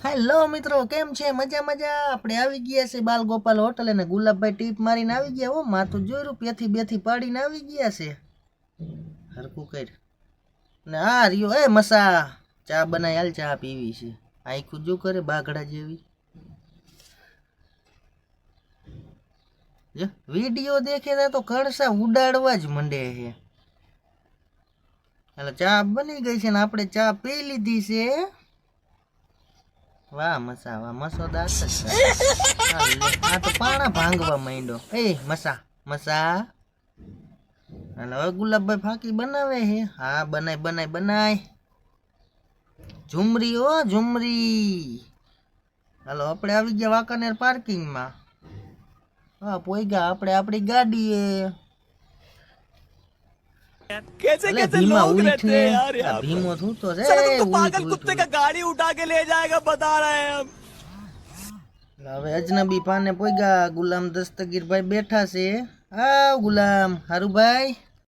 Hello મિત્રો, કેમ છે? મજા મજા. આપણે આવી ગયા છે બાલ ગોપાલ હોટલ અને ગુલાબભાઈ ટીપ મારીને આવી ગયા. હો માથું જોયું, પેથી બેથી પાડીને આવી ગયા છે. હરકું કર ને આ રહ્યો એ મસા ચા બનાવી હાલ, ચા પીવી છે. આખું જો કરે બાઘડા જેવી. વિડીયો દેખે તો કણસા ઉડાડવા જ મંડે છે. એટલે ચા બની ગઈ છે ને આપણે ચા પી લીધી છે. વાહ મસા, વાહ મસો દાંત જ આ તો પાણા ભાંગવા માંડ્યો. એ મસા મસા હવે ગુલાબભાઈ ફાંકી બનાવે છે. હા બનાય બનાય બનાય. ઝુમરી ઓ ઝુમરી. હાલો આપણે આવી ગયા વાંકાનેર પાર્કિંગમાં. હા પોઈગા આપણે આપણી ગાડીએ. कैसे कैसे लोग रहते हैं यार यहाँ पर। ભીમો થૂતો છે. साला तुम तो पागल कुत्ते का गाड़ी उठा के ले जाएगा बता रहे हैं हम। હવે અજનબી પાને પોઈગા. ગુલામ દસ્તગીરભાઈ બેઠા છે. આવ ગુલામ હારુભાઈ.